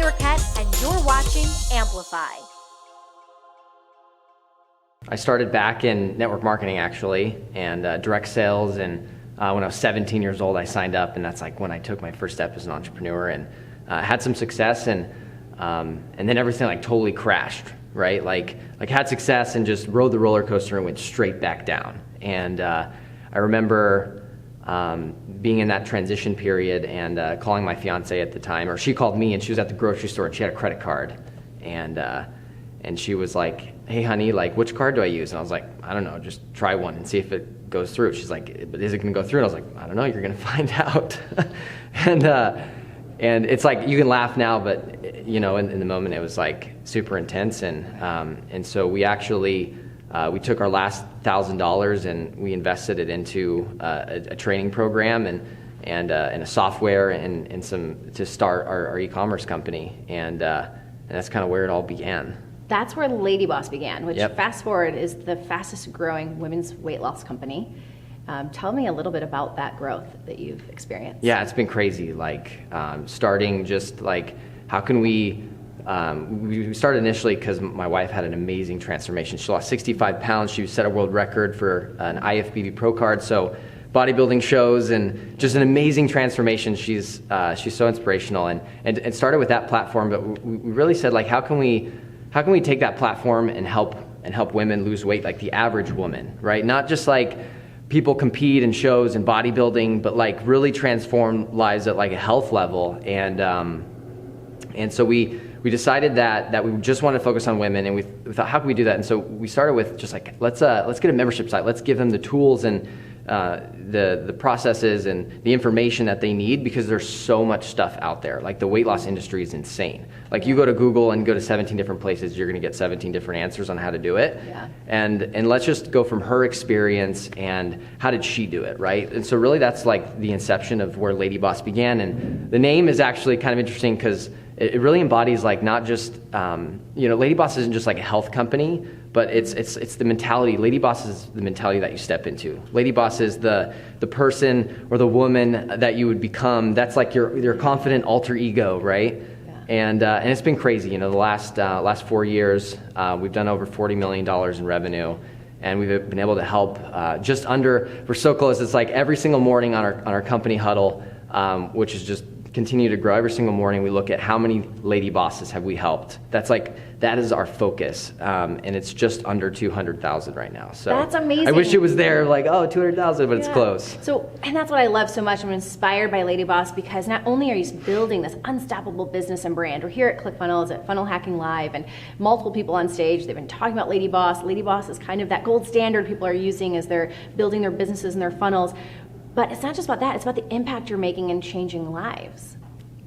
Emily Roquette, and you're watching Amplify. I started back in network marketing actually, and direct sales, and when I was 17 years old I signed up, and that's like when I took my first step as an entrepreneur, and had some success, and then everything like totally crashed, right? Like had success and just rode the roller coaster and went straight back down. And I remember being in that transition period and calling my fiance at the time, or she called me, and she was at the grocery store and she had a credit card, and she was like, "Hey honey, like which card do I use?" And I was like, "I don't know, just try one and see if it goes through." She's like, "But is it gonna go through?" And I was like, "I don't know, you're gonna find out." and it's like, you can laugh now, but you know, in the moment it was like super intense, and so we actually we took our last $1,000 and we invested it into a training program and a software and some to start our e-commerce company, and that's kind of where it all began. That's where LadyBoss began, which, Yep. Fast forward, is the fastest growing women's weight loss company. Tell me a little bit about that growth that you've experienced. Yeah, it's been crazy. Like starting just like, how can we started initially because my wife had an amazing transformation. She lost 65 pounds. She set a world record for an IFBB Pro card. So bodybuilding shows and just an amazing transformation. She's so inspirational, and started with that platform. But we really said, like, how can we take that platform and help women lose weight, like the average woman, right? Not just like people compete in shows and bodybuilding, but like really transform lives at like a health level. And so we decided that we just wanted to focus on women, and we thought, how can we do that? And so we started with just like, let's get a membership site. Let's give them the tools and the processes and the information that they need, because there's so much stuff out there. Like the weight loss industry is insane. Like you go to Google and go to 17 different places, you're going to get 17 different answers on how to do it. Yeah. And let's just go from her experience and how did she do it, right? And so really that's like the inception of where LadyBoss began. And the name is actually kind of interesting because it really embodies like not just, LadyBoss isn't just like a health company, but it's the mentality. LadyBoss is the mentality that you step into. LadyBoss is the person or the woman that you would become. That's like your confident alter ego, right? Yeah. And it's been crazy. You know, the last 4 years, we've done over $40 million in revenue, and we've been able to help we're so close. It's like every single morning on our company huddle, which is just continue to grow. Every single morning we look at how many lady bosses have we helped. That is our focus, and it's just under 200,000 right now. So that's amazing. I wish it was there, like 200,000, but it's close. So, and that's what I love so much. I'm inspired by LadyBoss because not only are you building this unstoppable business and brand, we're here at ClickFunnels at Funnel Hacking Live, and multiple people on stage, they've been talking about LadyBoss. LadyBoss is kind of that gold standard people are using as they're building their businesses and their funnels. But it's not just about that, it's about the impact you're making and changing lives.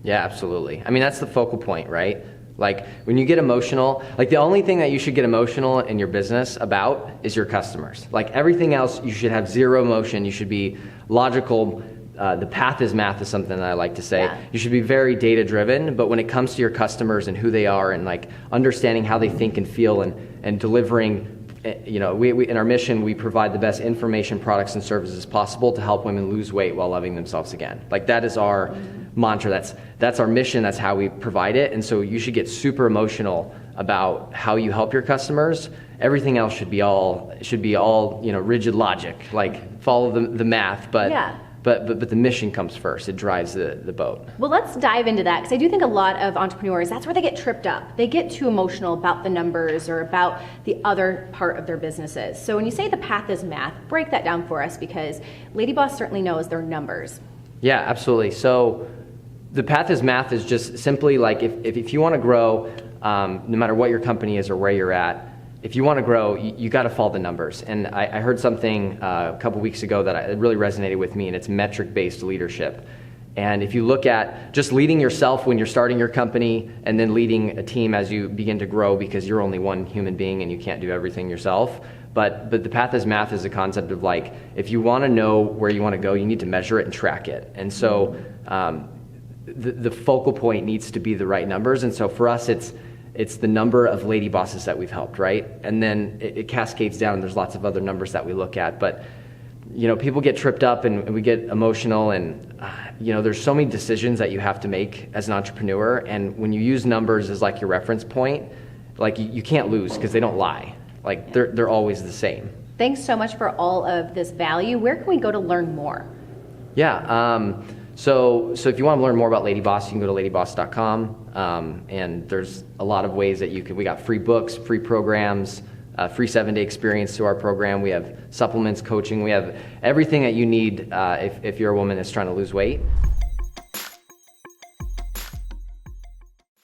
Yeah, absolutely. I mean, that's the focal point, right? Like when you get emotional, like the only thing that you should get emotional in your business about is your customers. Like everything else, you should have zero emotion. You should be logical. The path is math is something that I like to say. Yeah. You should be very data driven, but when it comes to your customers and who they are and like understanding how they think and feel and delivering, we in our mission, we provide the best information, products, and services possible to help women lose weight while loving themselves again. Like that is our mantra. That's our mission. That's how we provide it. And so you should get super emotional about how you help your customers. Everything else should be all rigid logic, like follow the math, but yeah. But the mission comes first. It drives the boat. Well, let's dive into that, because I do think a lot of entrepreneurs, that's where they get tripped up. They get too emotional about the numbers or about the other part of their businesses. So when you say the path is math, break that down for us, because LadyBoss certainly knows their numbers. Yeah, absolutely. So the path is math is just simply like if you want to grow, no matter what your company is or where you're at, if you want to grow, you got to follow the numbers. And I heard something a couple weeks ago that really resonated with me, and it's metric-based leadership. And if you look at just leading yourself when you're starting your company and then leading a team as you begin to grow, because you're only one human being and you can't do everything yourself. But the path is math is a concept of like, if you want to know where you want to go, you need to measure it and track it. And so the focal point needs to be the right numbers. And so for us, it's the number of lady bosses that we've helped, right? And then it cascades down, and there's lots of other numbers that we look at. But people get tripped up and we get emotional, and there's so many decisions that you have to make as an entrepreneur, and when you use numbers as like your reference point, like you can't lose because they don't lie. Like they're always the same. Thanks so much for all of this value. Where can we go to learn more? Yeah. So if you want to learn more about LadyBoss, you can go to ladyboss.com. And there's a lot of ways that we got free books, free programs, free 7-day experience to our program. We have supplements, coaching. We have everything that you need if you're a woman that's trying to lose weight.